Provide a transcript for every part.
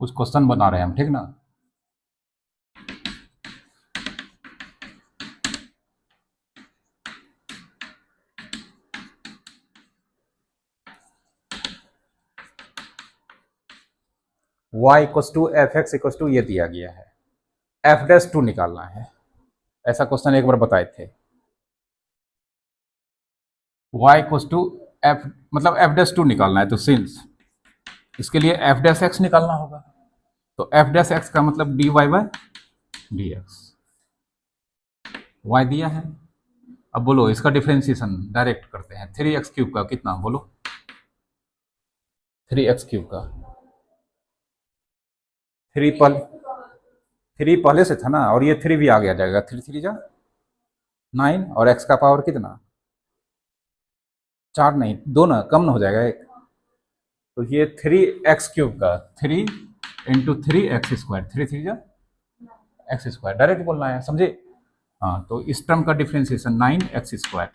कुछ क्वेश्चन बना रहे हैं हम, ठीक ना। y equals to f x equals to ये दिया गया है, एफ डैश टू निकालना है। ऐसा क्वेश्चन एक बार बताए थे। y इक्वस टू एफ मतलब एफ डैश टू निकालना है, तो सिंस इसके लिए एफ डैश एक्स निकालना होगा, तो एफ डैश एक्स का मतलब d y by d x. Y दिया है, अब बोलो इसका डिफ्रेंसिएशन डायरेक्ट करते हैं। 3x³ का कितना बोलो, 3x³ का 3 पहले से था ना, और ये 3 भी आ गया जाएगा, 3 3 जा 9, और x का पावर कितना 4, नहीं 2 ना, कम ना हो जाएगा एक, तो ये 3x³ का 3 इंटू 3x², 3 3 जा x², डायरेक्ट बोलना है, समझे। हाँ, तो इस टर्म का डिफ्रेंसिएशन 9x²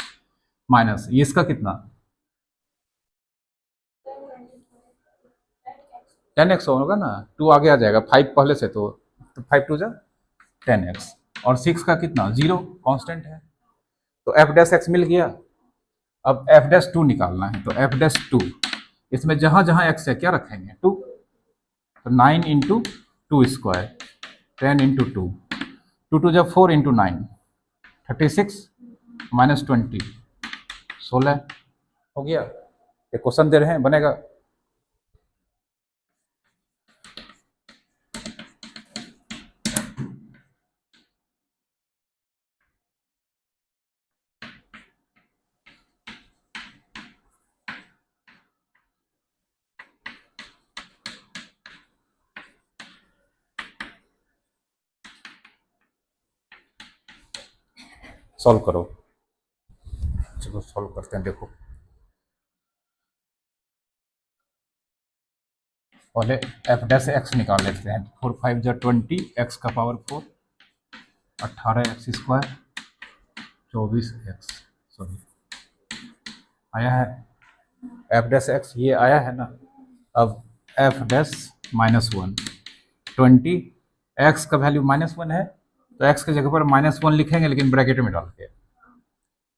माइनस ये इसका कितना 10x होगा ना, 2 आगे आ जाएगा, 5 पहले से, तो 5 2 जा 10x, और 6 का कितना 0 कांस्टेंट है, तो एफ डैश एक्स मिल गया। अब एफ डैश टू निकालना है, तो एफ डैश टू, इसमें जहां जहां एक्स है क्या रखेंगे 2, तो 9 इंटू 2², 10 इंटू 2, 2 2 जब 4 इंटू 9 36 माइनस 20 16 हो गया। ये क्वेश्चन दे रहे हैं, बनेगा। सॉल्व करो, चलो सॉल्व करते हैं। देखो पहले एफ डैश एक्स निकाल लेते हैं। 4 5 जा 20, एक्स का पावर 4, 18x², 24x, सॉरी आया है एफ डैश एक्स, ये आया है ना। अब एफ डैश -1, 20, एक्स का वैल्यू -1 है, तो एक्स की जगह पर -1 लिखेंगे, लेकिन ब्रैकेट में डाल के,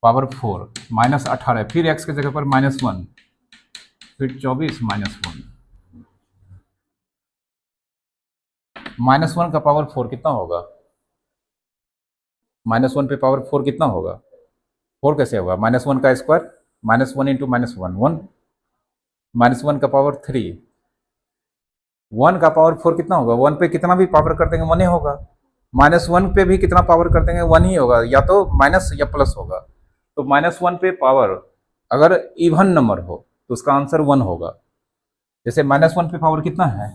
पावर 4 -18, फिर एक्स की जगह पर -1, फिर 24 -1, -1 का पावर 4 कितना होगा, -1 पे पावर 4 कितना होगा, 4 कैसे होगा, -1 का स्क्वायर, -1 इंटू -1 1, -1 का पावर 3, 1 का पावर 4 कितना होगा, 1 पे कितना भी पावर कर देंगे 1 ही होगा, -1 पे भी कितना पावर कर देंगे 1 ही होगा, या तो माइनस या प्लस होगा। तो -1 पे पावर अगर इवन नंबर हो तो उसका आंसर 1 होगा। जैसे -1 पे पावर कितना है,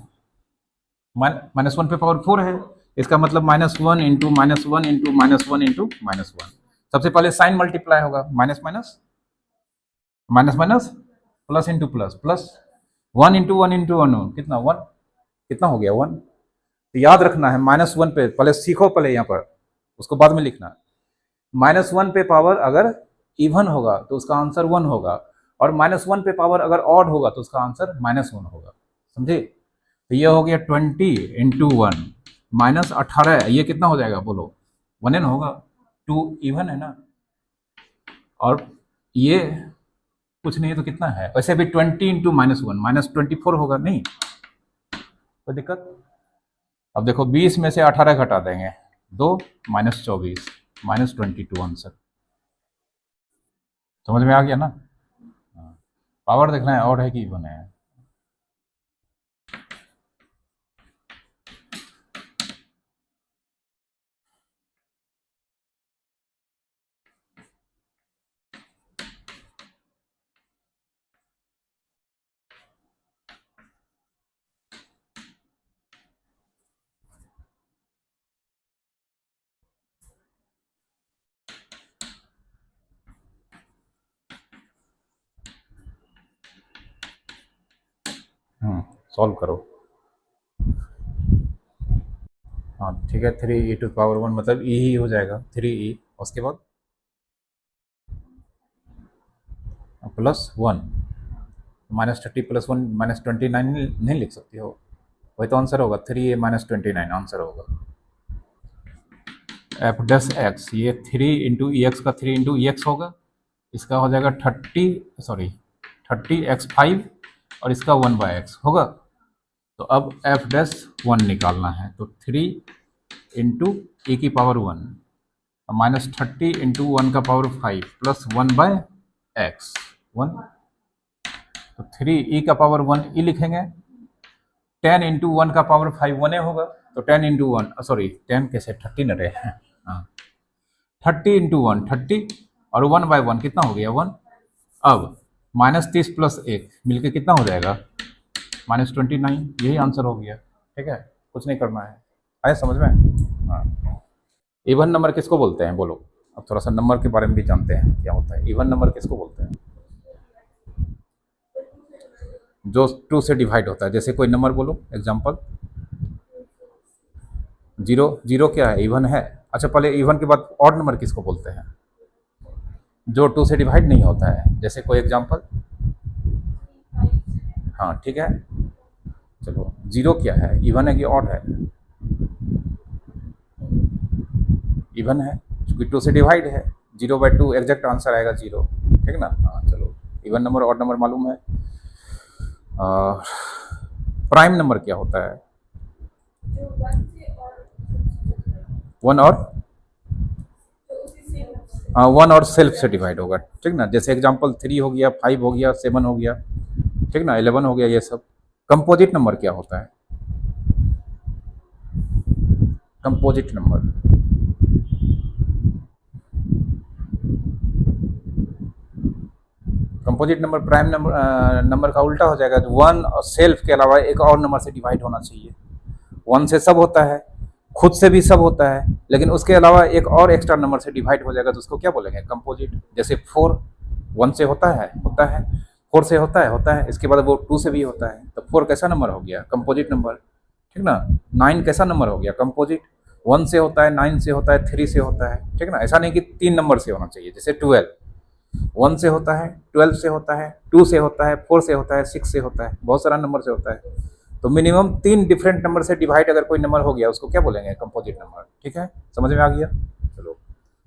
-1 पे पावर 4 है, इसका मतलब -1 इंटू -1 इंटू -1 इंटू -1, सबसे पहले साइन मल्टीप्लाई होगा, minus minus minus minus plus into plus plus, 1 into 1 into 1 कितना 1, कितना हो गया 1। तो याद रखना है -1 पे, पहले सीखो, पहले यहाँ पर, उसको बाद में लिखना। -1 पे पावर अगर इवन होगा तो उसका आंसर 1 होगा, और -1 पे पावर अगर ऑड होगा तो उसका आंसर -1 होगा, समझे। तो ये हो गया 20 इंटू 1 -18, ये कितना हो जाएगा बोलो, 1 एन होगा, 2 इवन है ना, और ये कुछ नहीं है तो कितना है, वैसे भी 20 इंटू -1 -24 होगा, नहीं कोई दिक्कत। अब देखो 20 में से 18 घटा देंगे, 2 -24 -22 आंसर, समझ में आ गया ना। पावर देखना है और है कि इवन है। सॉल्व करो। हाँ ठीक है, 3e⁻1 मतलब ई ही हो जाएगा, 3e, उसके बाद +1, -30 +1 -29 नहीं लिख सकती हो, वही तो आंसर होगा, 3a माइनस 29 आंसर होगा। एफ डस एक्स, ये 3 इंटू ई एक्स का 3 इंटू ई एक्स होगा, इसका हो जाएगा 30x5 और इसका 1/x होगा। तो अब एफ डैश 1 निकालना है, तो 3 इंटू ई की पावर 1 माइनस 30 इंटू 1 का पावर 5 प्लस 1/x 1, तो 3 ई का पावर 1 ई लिखेंगे, 10 इंटू 1 का पावर 5 1 होगा, तो 10 इंटू 1 सॉरी 10 कैसे 30 न रहे हैं, हाँ 30 इंटू 1 30 और 1/1 कितना हो गया 1। अब माइनस 30 प्लस 1 मिलके कितना हो जाएगा माइनस 29, यही आंसर हो गया। ठीक है, कुछ नहीं करना है, आया समझ में। हाँ, इवन नंबर किसको बोलते हैं बोलो। अब थोड़ा सा नंबर के बारे में भी जानते हैं क्या होता है। इवन नंबर किसको बोलते हैं, जो 2 से डिवाइड होता है। जैसे कोई नंबर बोलो एग्जांपल, 0 0 क्या है इवन है। अच्छा पहले इवन के बाद ऑड नंबर किसको बोलते हैं, जो 2 से डिवाइड नहीं होता है। जैसे कोई एग्जांपल, हाँ ठीक है, चलो 0 क्या है, इवन है कि ऑड है, इवन है क्योंकि 2 से डिवाइड है। 0/2 एग्जैक्ट आंसर आएगा 0, ठीक ना। हाँ चलो, इवन नंबर ऑड नंबर मालूम है। प्राइम नंबर क्या होता है, 1 और 1 और सेल्फ से डिवाइड होगा, ठीक ना। जैसे एग्जांपल 3 हो गया, 5 हो गया, 7 हो गया, ठीक ना, 11 हो गया, ये सब। कंपोजिट नंबर क्या होता है, composite number, composite number prime number number का उल्टा हो जाएगा। 1 और सेल्फ के अलावा एक और नंबर से डिवाइड होना चाहिए। 1 से सब होता है, खुद से भी सब होता है, लेकिन उसके अलावा एक और एक्स्ट्रा नंबर से डिवाइड हो जाएगा तो उसको क्या बोलेंगे, कंपोजिट। जैसे 4 1 से होता है 4 से होता है, इसके बाद वो 2 से भी होता है, तो 4 कैसा नंबर हो गया, कंपोजिट नंबर, ठीक ना। 9 कैसा नंबर हो गया, कंपोजिट। 1 से होता है, 9 से होता है, 3 से होता है, ठीक ना। ऐसा नहीं कि 3 नंबर से होना चाहिए। जैसे 12 1 से होता है, 12 से होता है, 2 से होता है, 4 से होता है, 6 से होता है, बहुत सारा नंबर से होता है। तो मिनिमम 3 डिफरेंट नंबर से डिवाइड अगर कोई नंबर हो गया उसको क्या बोलेंगे, कंपोजिट नंबर। ठीक है, समझ में आ गया। चलो,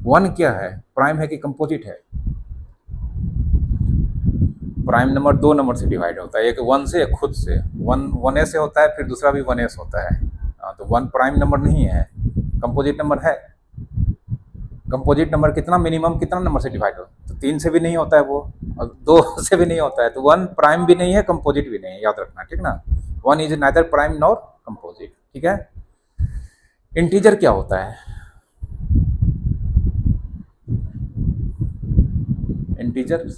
1 क्या है, प्राइम है कि कंपोजिट है। प्राइम नंबर 2 नंबर से डिवाइड होता है, एक 1 से, एक खुद से। 1a से होता है, फिर दूसरा भी 1a से होता है। तो 1 प्राइम नंबर नहीं है, कंपोजिट नंबर है। कंपोजिट नंबर कितना, मिनिमम कितना नंबर से डिवाइड हो, तो 3 से भी नहीं होता है वो, और 2 से भी नहीं होता है। तो 1 प्राइम भी नहीं है, कंपोजिट भी नहीं है, याद रखना, ठीक ना। 1 is neither prime nor composite, ठीक है। इंटीजर क्या होता है, इंटीजर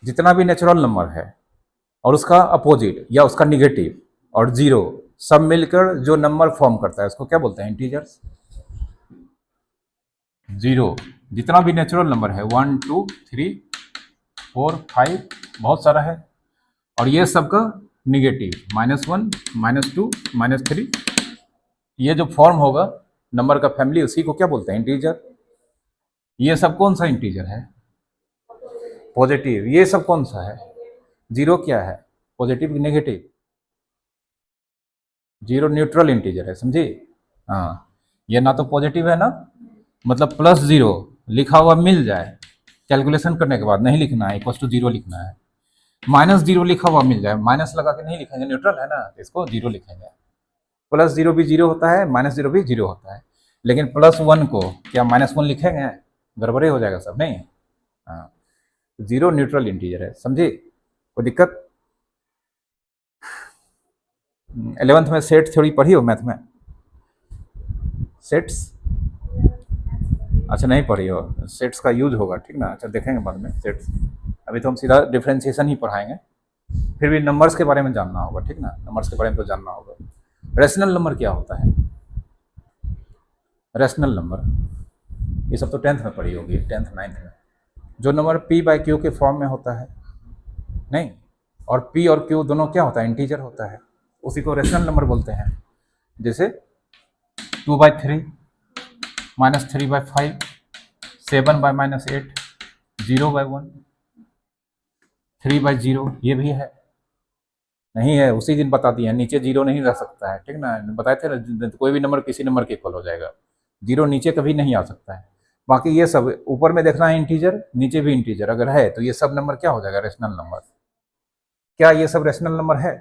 जितना भी नेचुरल नंबर है और उसका अपोजिट या उसका निगेटिव और जीरो सब मिलकर जो नंबर फॉर्म करता है उसको क्या बोलते हैं, इंटीजर्स। 0 जितना भी नेचुरल नंबर है, 1 2 3 4 5 बहुत सारा है, और ये सबका निगेटिव -1 -2 -3, ये जो फॉर्म होगा नंबर का फैमिली, उसी को क्या बोलते हैं, इंटीजर। ये सब कौन सा इंटीजर है, पॉजिटिव। ये सब कौन सा है, 0 क्या है, पॉजिटिव नेगेटिव। 0 न्यूट्रल इंटीजर है, समझे। हाँ, ये ना तो पॉजिटिव है ना, मतलब +0 लिखा हुआ मिल जाए, कैलकुलेशन करने के बाद नहीं लिखना है इक्वल टू 0 लिखना है। -0 लिखा हुआ मिल जाए, माइनस लगा के नहीं लिखेंगे, न्यूट्रल है ना, इसको 0 लिखेंगे। +0 भी 0 होता है, -0 भी 0 होता है, लेकिन +1 को क्या -1 लिखेंगे, गड़बड़े हो जाएगा सब, नहीं। हाँ, 0 न्यूट्रल इंटीजर है, समझे, कोई दिक्कत। 11th में सेट थ्योरी पढ़ी हो, मैथ में सेट्स, अच्छा नहीं पढ़ी हो, सेट्स का यूज होगा, ठीक ना। अच्छा देखेंगे बाद में सेट्स, अभी तो हम सीधा डिफ्रेंशिएशन ही पढ़ाएंगे, फिर भी नंबर्स के बारे में जानना होगा, ठीक ना, नंबर्स के बारे में तो जानना होगा। रेशनल नंबर क्या होता है, रेशनल नंबर, ये सब तो 10th में पढ़ी होगी, 10th 9th में। जो नंबर p/q के फॉर्म में होता है, नहीं, और p और q दोनों क्या होता है, इंटीजर होता है, उसी को रेशनल नंबर बोलते हैं। जैसे 2/3 -3/5 7/-8 0/1, 3/0 ये भी है, नहीं है, उसी दिन बता दिया, नीचे जीरो नहीं रह सकता है, ठीक ना, बताए थे ना, कोई भी नंबर किसी नंबर के इक्वल हो जाएगा, जीरो नीचे कभी नहीं आ सकता है। बाकी ये सब ऊपर में देखना है इंटीजर, नीचे भी इंटीजर अगर है तो ये सब नंबर क्या हो जाएगा, रेशनल नंबर। क्या ये सब रेशनल नंबर है?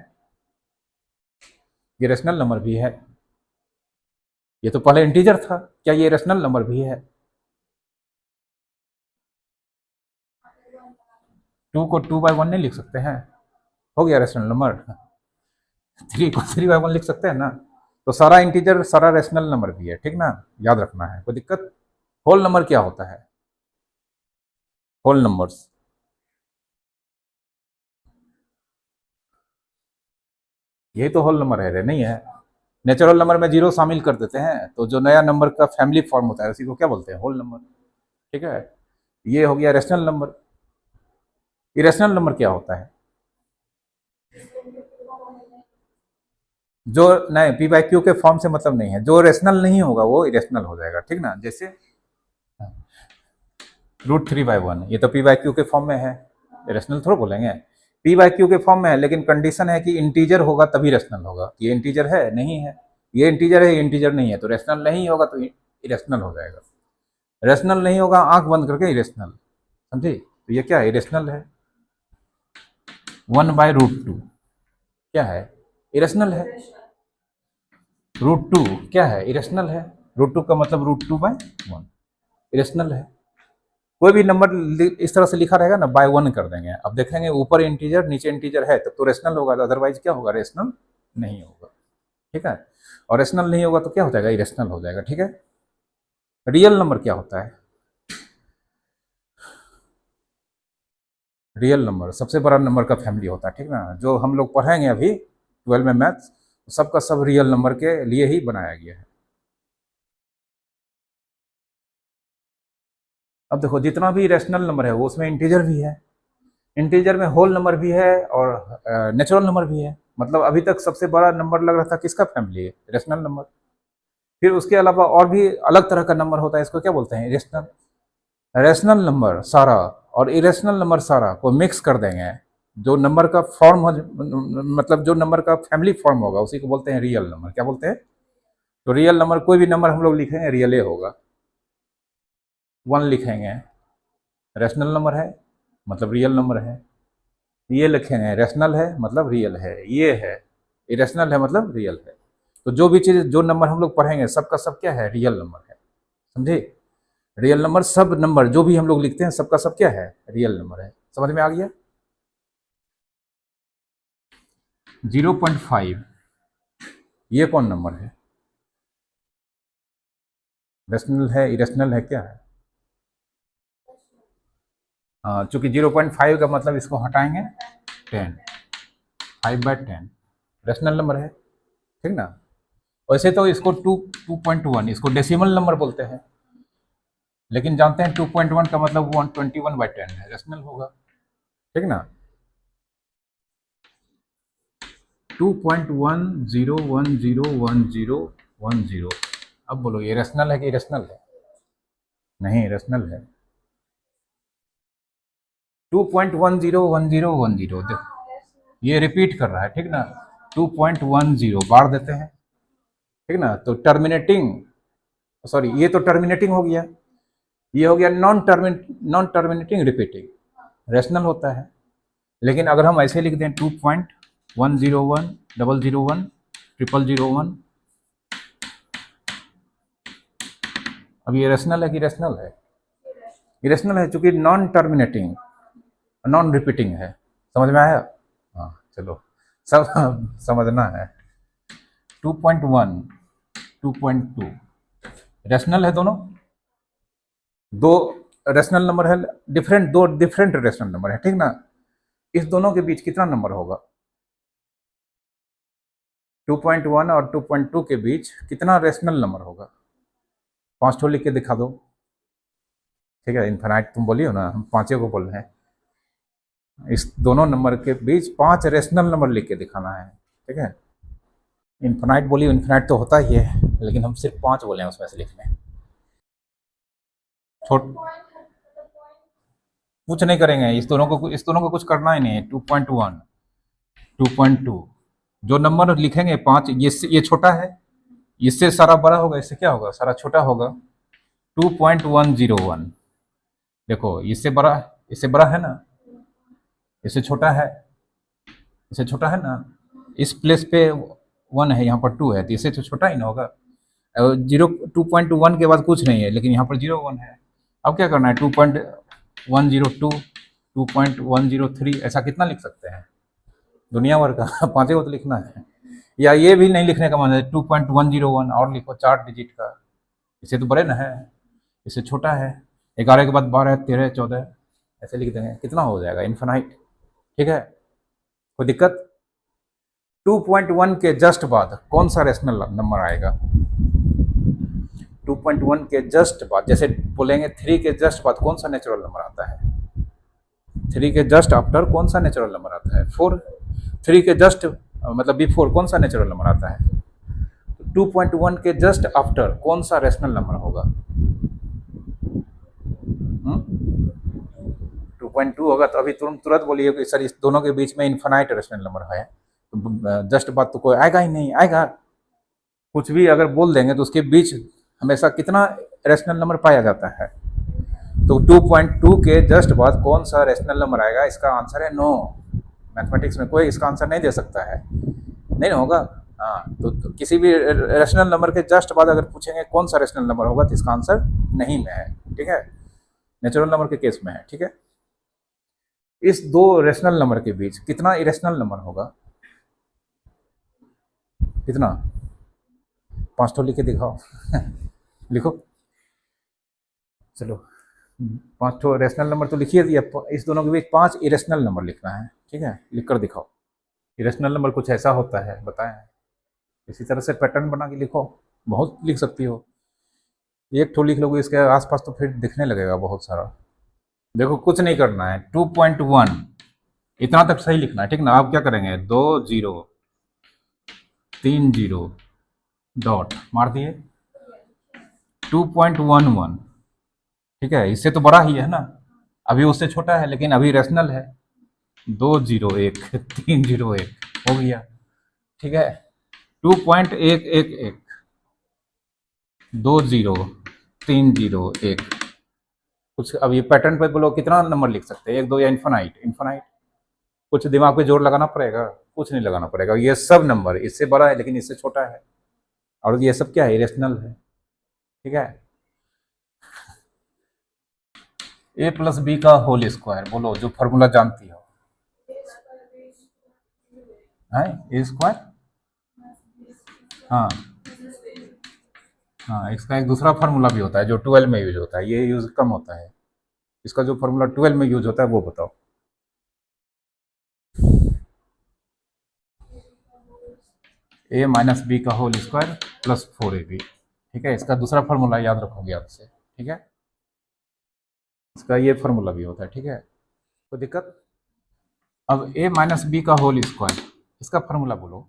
ये रेशनल नंबर भी है, ये तो पहले इंटीजर था, क्या ये रेशनल नंबर भी है? 2 को 2/1 नहीं लिख सकते हैं, हो गया रेशनल नंबर। 3 को 3/1 लिख सकते हैं ना, तो सारा इंटीजर सारा रेशनल नंबर भी है, ठीक ना, याद रखना है, कोई दिक्कत? होल नंबर क्या होता है? होल नंबर्स, यही तो होल नंबर है रे, नहीं है? नेचुरल नंबर में जीरो शामिल कर देते हैं तो जो नया नंबर का फैमिली फॉर्म होता है उसी को क्या बोलते हैं, होल नंबर, ठीक है। ये हो गया रेशनल नंबर। इरेशनल नंबर क्या होता है? जो नहीं, पी बाई क्यू के फॉर्म से मतलब नहीं है, जो रेशनल नहीं होगा वो इरेशनल हो जाएगा, ठीक ना, जैसे √3/1 ये तो पी बाई क्यू के फॉर्म में है, रेशनल थोड़ा बोलेंगे, पी बाई क्यू के फॉर्म में है, लेकिन कंडीशन है कि इंटीजर होगा तभी रेशनल होगा, ये इंटीजर है नहीं है, ये इंटीजर है, ये इंटीजर नहीं है, तो रेशनल नहीं होगा तो इरेशनल हो जाएगा, रेशनल नहीं होगा आंख बंद करके इरेशनल, समझे, तो ये क्या है, इरेशनल है। 1/√2 क्या है, इरेशनल है। √2 क्या है, इरेशनल है। √2 का मतलब √2/1 इरेशनल है। कोई भी नंबर इस तरह से लिखा रहेगा ना, बाय 1 कर देंगे, अब देखेंगे ऊपर इंटीजर नीचे इंटीजर है तब तो रेशनल होगा, अदरवाइज क्या होगा, रेशनल नहीं होगा, ठीक है। और रेशनल नहीं होगा तो क्या हो जाएगा, इरेशनल हो जाएगा, ठीक है। रियल नंबर क्या होता है? रियल नंबर सबसे बड़ा नंबर का फैमिली होता है, ठीक ना, जो हम लोग पढ़ेंगे अभी 12 में मैथ्स, सबका सब रियल नंबर के लिए ही बनाया गया है। अब देखो जितना भी रेशनल नंबर है वो उसमें इंटीजर भी है, इंटीजर में होल नंबर भी है और नेचुरल नंबर भी है, मतलब अभी तक सबसे बड़ा नंबर लग रहा था किसका फैमिली है, रेशनल नंबर। फिर उसके अलावा और भी अलग तरह का नंबर होता है, इसको क्या बोलते हैं, इरेशनल। रेशनल नंबर सारा और इरेशनल नंबर सारा को मिक्स कर देंगे, जो नंबर का फॉर्म हो, मतलब जो नंबर का फैमिली फॉर्म होगा उसी को बोलते हैं रियल नंबर, क्या बोलते हैं। तो रियल नंबर कोई भी नंबर हम लोग लिखेंगे रियल होगा, 1 लिखेंगे रेशनल नंबर है मतलब रियल नंबर है, ये लिखेंगे रैशनल है मतलब रियल है, ये है इरेशनल है मतलब रियल है। तो जो भी चीज़ जो नंबर हम लोग पढ़ेंगे सबका सब क्या है, रियल नंबर है, समझे। रियल नंबर सब नंबर जो भी हम लोग लिखते हैं सबका सब क्या है, रियल नंबर है, समझ में आ गया। 0.5 ये कौन नंबर है, रैशनल है इरेशनल है क्या है? हाँ, चूंकि 0.5 का मतलब इसको हटाएंगे 10, 5/10 रैशनल नंबर है, ठीक ना। वैसे तो इसको 2.1 इसको डेसिमल नंबर बोलते हैं, लेकिन जानते हैं 2.1 का मतलब 121/10 है, रेशनल होगा, ठीक ना। 2.10101010, अब बोलो ये रेशनल है कि इरेशनल है? नहीं, रेशनल है। 2.101010 देखो ये रिपीट कर रहा है, ठीक ना, 2.10 बार देते हैं, ठीक ना, तो टर्मिनेटिंग, सॉरी ये तो टर्मिनेटिंग हो गया, ये हो गया नॉन टर्मिनेटिंग रिपीटिंग, रेशनल होता है। लेकिन अगर हम ऐसे लिख दें 2.101001001 अब ये रेशनल है कि रेशनल है? इरेशनल है, चूंकि नॉन टर्मिनेटिंग नॉन रिपीटिंग है, समझ में आया। हाँ चलो, सब समझना है। 2.1 2.2 रेशनल है दोनों, दो रेशनल नंबर है, दो डिफरेंट रेशनल नंबर है, ठीक ना। इस दोनों के बीच कितना नंबर होगा, 2.1 और 2.2 के बीच कितना रेशनल नंबर होगा, 5 ठो लिख के दिखा दो, ठीक है, इन्फिनाइट तुम बोलियो ना, हम 5 को बोल रहे हैं, इस दोनों नंबर के बीच 5 रेशनल नंबर लिख के दिखाना है, ठीक है। इन्फिनाइट बोलिए, इन्फिनाइट तो होता ही है, लेकिन हम सिर्फ 5 बोले हैं उसमें से लिखने, छोट कुछ नहीं करेंगे, इस दोनों को कुछ करना ही नहीं है। 2.1, 2.2, जो नंबर लिखेंगे 5, ये छोटा है, इससे सारा बड़ा होगा, इससे क्या होगा, सारा छोटा होगा। 2.101, देखो इससे बड़ा है ना, इससे छोटा है, इससे छोटा है ना, इस प्लेस पे 1 है, यहाँ पर 2 है, तो इससे तो छोटा ही ना होगा। 2.1 के बाद कुछ नहीं है, लेकिन यहाँ पर 0 1 है। अब क्या करना है, 2.102, 2.103, ऐसा कितना लिख सकते हैं, दुनिया भर का पाँचों को तो लिखना है। या ये भी नहीं लिखने का मन है, 2.101 और लिखो, 4 डिजिट का, इससे तो बड़े ना है, इससे छोटा है। 11 के बाद 12, 13, 14, ऐसे लिख देंगे, कितना हो जाएगा, इन्फिनाइट। ठीक है, कोई दिक्कत। 2.1 के जस्ट बाद कौन सा रेशनल नंबर आएगा, 2.1 के जस्ट बाद, जैसे बोलेंगे 3 के जस्ट बाद कौन सा नेचुरल नंबर आता है, 3 के जस्ट आफ्टर कौन सा नेचुरल नंबर आता है, 4। 3 के जस्ट मतलब बिफोर कौन सा नेचुरल नंबर आता है, 2.1 के जस्ट आफ्टर कौन सा रेशनल नंबर होगा, 2.2 होगा, तो अभी तुरंत बोलिए कि सर इस दोनों के बीच में इन्फिनाइट रेशनल नंबर है, तो जस्ट बात तो कोई आएगा ही नहीं, आएगा कुछ भी अगर बोल देंगे तो उसके बीच हमेशा कितना रेशनल नंबर पाया जाता है। तो 2.2 के जस्ट बाद कौन सा रेशनल नंबर आएगा, इसका आंसर है नो। मैथमेटिक्स में कोई इसका आंसर नहीं दे सकता है, नहीं होगा। हाँ, तो किसी भी रेशनल नंबर के जस्ट बाद अगर पूछेंगे कौन सा रेशनल नंबर होगा, तो इसका आंसर नहीं में है। ठीक है, नेचुरल नंबर के केस में है। ठीक है, इस दो रेशनल नंबर के बीच कितना इरेशनल नंबर होगा, कितना, 5 तो लिख के दिखाओ लिखो, चलो 5 तो रेशनल नंबर तो लिखिए दिया, इस दोनों के बीच 5 इरेशनल नंबर लिखना है। ठीक है, लिख कर दिखाओ। इरेशनल नंबर कुछ ऐसा होता है, बताएं, इसी तरह से पैटर्न बना के लिखो, बहुत लिख सकती हो। एक ठो लिख लोगे, इसके आसपास तो फिर दिखने लगेगा बहुत सारा। देखो कुछ नहीं करना है, 2.1 इतना तक सही लिखना है। ठीक ना, आप क्या करेंगे, 2 0 3 0 डॉट मार दिए, 2.11। ठीक है, इससे तो बड़ा ही है ना, अभी उससे छोटा है लेकिन अभी रेशनल है। 201 301 हो गया। ठीक है, 2.111, 20301। कुछ अब ये पैटर्न पे बोलो कितना नंबर लिख सकते हैं, 1 2 या इन्फिनाइट, इन्फिनाइट। कुछ दिमाग पे जोर लगाना पड़ेगा, कुछ नहीं लगाना पड़ेगा, ये सब नंबर इससे बड़ा है लेकिन इससे छोटा है, और ये सब क्या है, इरेशनल है। ठीक है, ए प्लस बी का होल स्क्वायर, बोलो जो फॉर्मूला जानती हो, है ए स्क्वायर। हाँ हाँ, इसका एक दूसरा फार्मूला भी होता है जो 12 में यूज होता है, ये यूज कम होता है। इसका जो फार्मूला 12 में यूज होता है वो बताओ। ए माइनस बी का होल स्क्वायर प्लस 4ab। ठीक है, इसका दूसरा फार्मूला याद रखोगे आपसे। ठीक है, इसका ये फार्मूला भी होता है। ठीक है, कोई दिक्कत। अब ए माइनस बी का होल स्क्वायर, इसका फार्मूला बोलो।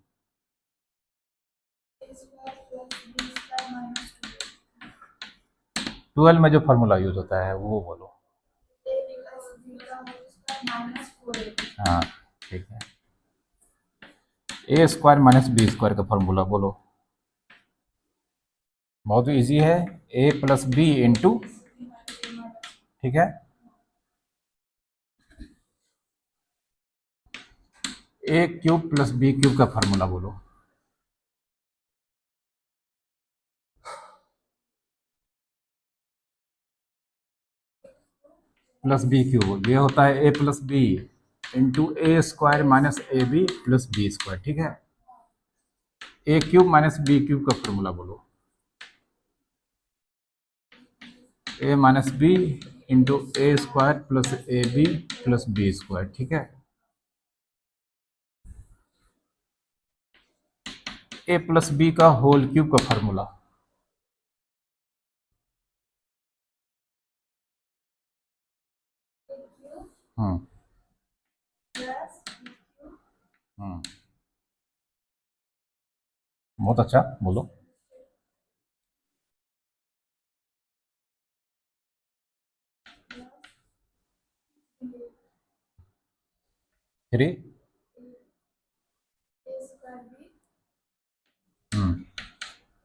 12 में जो फार्मूला यूज होता है वो बोलो। हाँ ठीक है, ए स्क्वायर माइनस बी स्क्वायर का फार्मूला बोलो। बहुत इजी है, ए प्लस बी इंटू, ठीक है, A cube plus B cube का फार्मूला बोलो। प्लस बी क्यूब, ये होता है ए plus B into A square minus A B plus B square. ठीक है, A cube minus B cube का फॉर्मूला बोलो। A minus B into A square plus A B plus B square. ठीक है, ए plus B का whole cube का formula. हम्म हम्म, बहुत अच्छा, बोलो। 3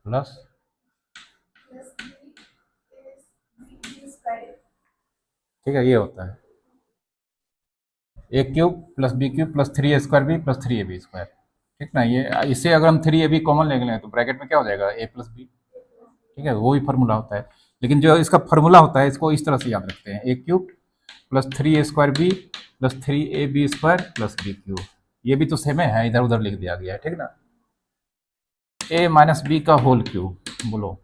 प्लस ठीक है, ये होता है A cube plus B cube plus 3a² B plus 3ab²। ठीक ना, ये इससे अगर हम 3ab कॉमन ले लें तो ब्रैकेट में क्या हो जाएगा, a प्लस बी। ठीक है, वो भी फार्मूला होता है, लेकिन जो इसका फार्मूला होता है इसको इस तरह से याद रखते हैं, A cube plus 3a² B plus 3ab² plus B cube. ये भी तो सेम है, इधर उधर लिख दिया गया है। ठीक ना, a माइनस बी का होल क्यूब, बोलो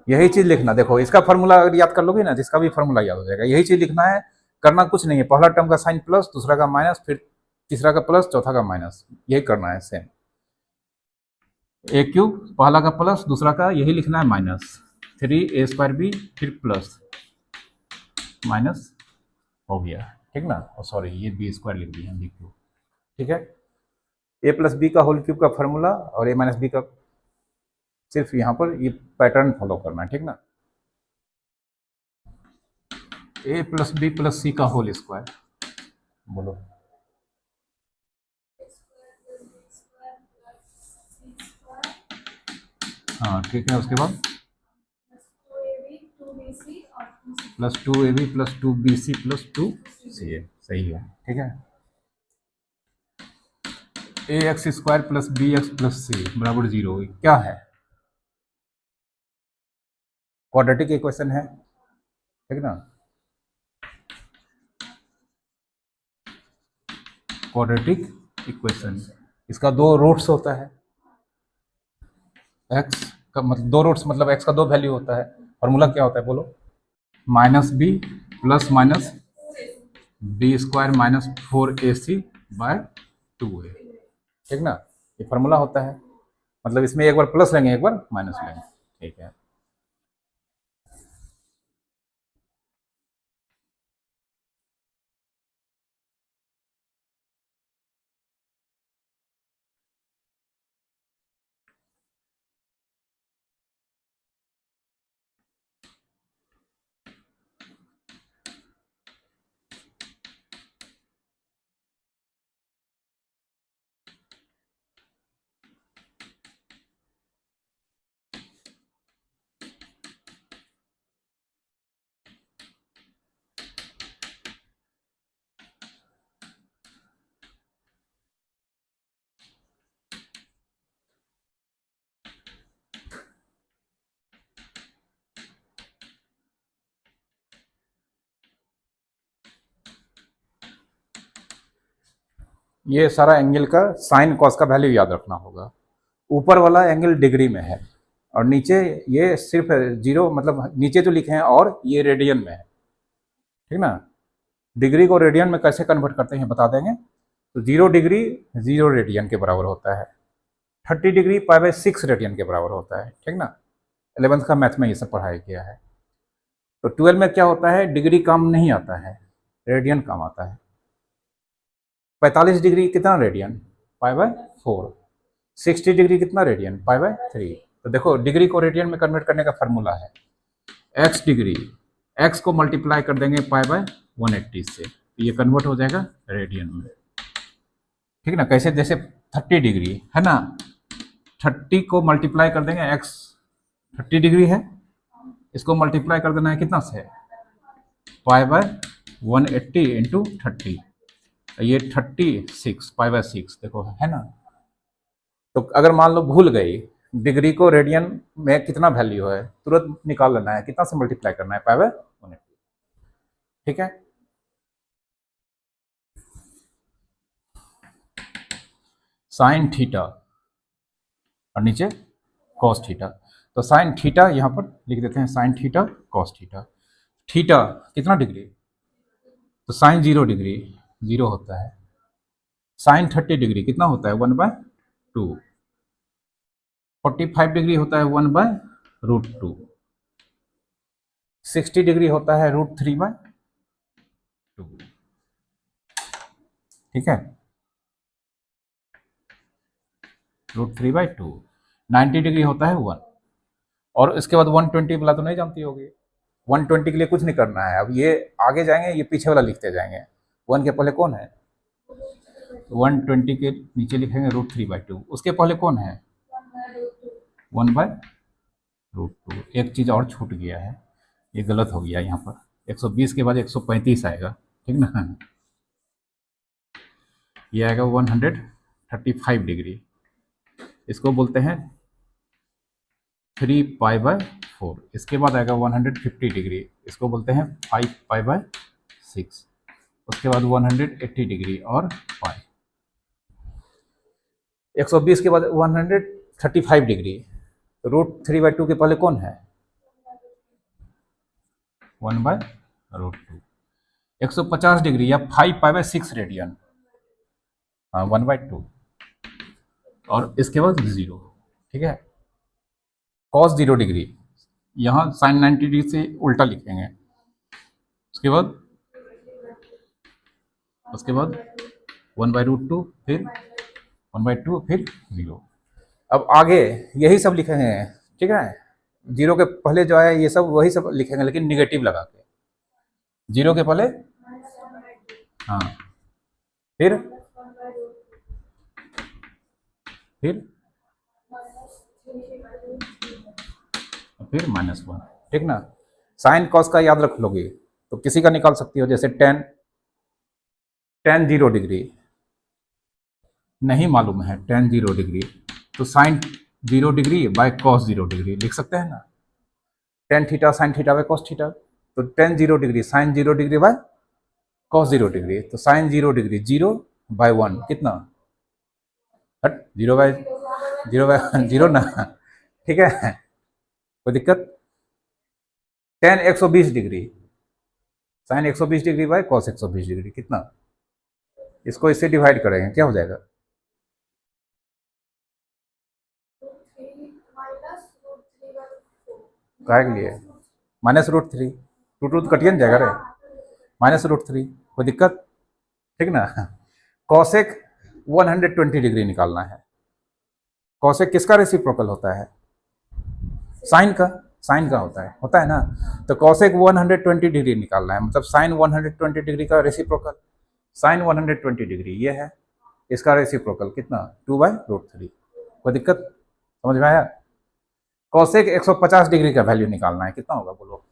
यही चीज लिखना। देखो इसका फार्मूला अगर याद कर लोगे ना, जिसका भी फार्मूला याद हो जाएगा। यही चीज लिखना है, करना कुछ नहीं है। पहला टर्म का साइन प्लस, दूसरा का माइनस, फिर तीसरा का प्लस, चौथा का माइनस, यही करना है सेम। ए क्यूब पहला का प्लस, दूसरा का यही लिखना है माइनस, 3a² बी फिर प्लस माइनस हो गया। ठीक ना, सॉरी ये b² लिख दिया बी क्यूब। ठीक है, ए प्लस बी का होल क्यूब का फार्मूला और ए माइनस बी का, सिर्फ यहाँ पर ये पैटर्न फॉलो करना है। ठीक ना, ए प्लस बी प्लस सी का होल स्क्वायर, बोलो हाँ ठीक है। उसके बाद plus 2ab plus 2bc plus 2ca, सही है। ठीक है, ax² plus bx plus c बराबर 0 क्या है, क्वाड्रेटिक इक्वेशन है। ठीक ना, क्वाड्रेटिक इक्वेशन, इसका दो रूट्स होता है। x का मतलब दो रूट्स, मतलब x का दो वैल्यू होता है। फॉर्मूला क्या होता है, बोलो minus b plus minus b² minus 4ac/2a। ठीक ना, ये फार्मूला होता है, मतलब इसमें एक बार प्लस लेंगे एक बार माइनस लेंगे। ठीक है, ये सारा एंगल का साइन कॉस का वैल्यू याद रखना होगा। ऊपर वाला एंगल डिग्री में है और नीचे ये सिर्फ जीरो, मतलब नीचे जो लिखे हैं और ये रेडियन में है। ठीक ना, डिग्री को रेडियन में कैसे कन्वर्ट करते हैं बता देंगे। तो 0 डिग्री 0 रेडियन के बराबर होता है, 30 डिग्री π/6 रेडियन के बराबर होता है। ठीक ना, 11th का मैथ में ये सब पढ़ाया गया है। तो 12 में क्या होता है, डिग्री काम नहीं आता है, रेडियन काम आता है। 45 डिग्री कितना रेडियन, π/4। 60 डिग्री कितना रेडियन, π/3। तो देखो डिग्री को रेडियन में कन्वर्ट करने का फार्मूला है, x डिग्री, x को मल्टीप्लाई कर देंगे π/180 से, तो ये कन्वर्ट हो जाएगा रेडियन में। ठीक ना, कैसे, जैसे 30 डिग्री है ना, 30 को मल्टीप्लाई कर देंगे, x 30 डिग्री है, इसको मल्टीप्लाई कर देना है कितना से, π/180 इंटू 30, ये 36 π/6 देखो है ना। तो अगर मान लो भूल गई डिग्री को रेडियन में कितना वैल्यू है, तुरंत निकाल लेना है, कितना से मल्टीप्लाई करना है, π/180। ठीक है, साइन थीटा और नीचे कॉस थीटा। तो साइन थीटा यहाँ पर लिख देते हैं, sine theta cos theta. Theta कितना डिग्री, तो साइन 0 डिग्री 0 होता है। साइन 30 डिग्री कितना होता है, 1/2। 45 डिग्री होता है 1/√2। 60 डिग्री होता है √3/2। ठीक है, √3/2। 90 डिग्री होता है 1, और इसके बाद 120 वाला तो नहीं जानती होगी, 120 के लिए कुछ नहीं करना है। अब ये आगे जाएंगे, ये पीछे वाला लिखते जाएंगे। 1 के पहले कौन है? 120 के नीचे लिखेंगे √3/2। उसके पहले कौन है? 1/√2। एक चीज़ और छूट गया है, ये गलत हो गया यहाँ पर। 120 के बाद 135 आएगा, ठीक ना। ये आएगा 135 डिग्री। इसको बोलते हैं 3π/4। इसके बाद आएगा 150 डिग्री, इसको बोलते हैं 5π/6। उसके बाद 180 डिग्री और पाई। 120 के बाद 135 डिग्री। √3/2 के पहले कौन है? 1/√2। 150 डिग्री या 5π/6 रेडियन, हाँ 1/2। और इसके बाद 0, ठीक है। cos 0 डिग्री, यहाँ sin 90 डिग्री से उल्टा लिखेंगे। उसके बाद 1/√2, फिर 1/2, फिर 0। अब आगे यही सब लिखेंगे, ठीक है। 0 के पहले जो है ये सब वही सब लिखेंगे, लेकिन निगेटिव लगा के। 0 के पहले, हाँ, फिर -1, ठीक ना। साइन कॉस का याद रख लोगे तो किसी का निकाल सकती हो, जैसे tan 0 डिग्री नहीं मालूम है, tan 0 डिग्री, तो sin 0 degree by cos 0 degree लिख सकते हैं ना। tan theta sin theta by cos theta, तो tan 0 degree sin 0 degree by cos 0 degree, तो sin 0 डिग्री 0/1 कितना? 0/0 ना, ठीक है, कोई दिक्कत। tan 120 degree sin 120 degree by cos 120 degree कितना? इसको इससे डिवाइड करेंगे, क्या हो जाएगा? क्या के लिए? -√3। √2 कटिए न जाएगा रे, -√3, कोई दिक्कत, ठीक ना। कॉसेक 120 डिग्री निकालना है। कॉसेक किसका रेसिप्रोकल होता है? साइन का होता है ना। तो कॉसेक 120 डिग्री निकालना है, मतलब साइन 120 डिग्री का रेसिप्रोकल। साइन 120 डिग्री ये है, इसका रेसिप्रोकल कितना? 2/√3। कोई दिक्कत, समझ में आया? कॉसेक 150 डिग्री का वैल्यू निकालना है, कितना होगा बोलो?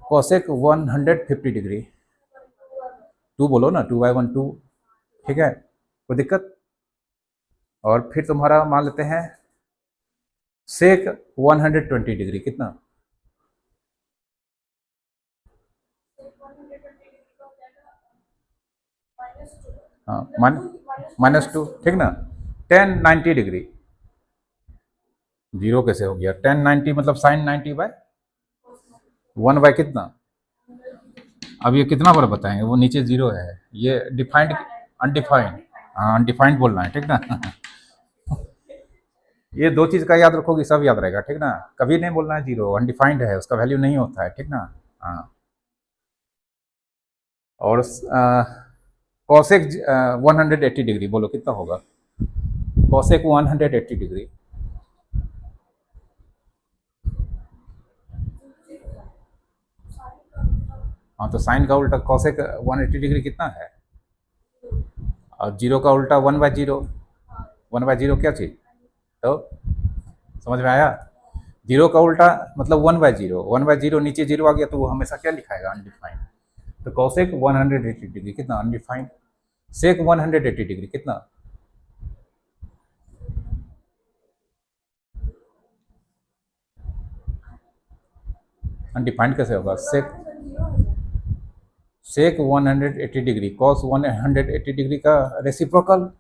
कॉसेक 150 डिग्री, 2 बोलो ना, 2/1 2, ठीक है, कोई दिक्कत। और फिर तुम्हारा मान लेते हैं सेक 120 डिग्री कितना? हाँ -2, ठीक ना। tan 90 डिग्री, 0 कैसे हो गया? tan 90 मतलब sin 90/1 बाय कितना? अब ये कितना बार बताएंगे, वो नीचे 0 है, ये डिफाइंड अनडिफाइंड, हाँ अनडिफाइंड बोलना है, ठीक ना। ये 2 चीज़ का याद रखोगी, सब याद रहेगा, ठीक ना। कभी नहीं बोलना है 0, अनडिफाइंड है, उसका वैल्यू नहीं होता है, ठीक ना। हाँ, और कॉसेक 180 डिग्री बोलो कितना होगा? कॉसेक 180 डिग्री, हाँ, तो साइन का उल्टा कॉसेक 180 डिग्री कितना है? और 0 का उल्टा 1/0। 1/0 क्या चीज़? तो समझ में आया? 0 का उल्टा मतलब 1/0। 1/0 नीचे 0 आ गया तो वो हमेशा क्या लिखाएगा? अनडिफाइंड। तो कॉसेक 180 डिग्री कितना? अनडिफाइंड। सेक 180 डिग्री कितना? अनडिफाइंड कैसे होगा? सेक 180 डिग्री कॉस 180 डिग्री का रेसिप्रोकल।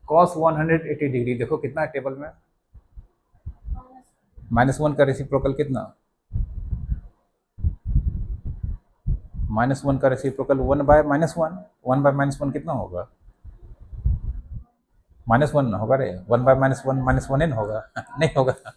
कॉस 180 डिग्री देखो कितना है टेबल में? -1 का रेसिप्रोकल कितना? -1 का रेसिप्रोकल 1/-1। 1/-1 कितना होगा? -1 ना होगा रे, 1/-1 -1 न होगा नहीं होगा।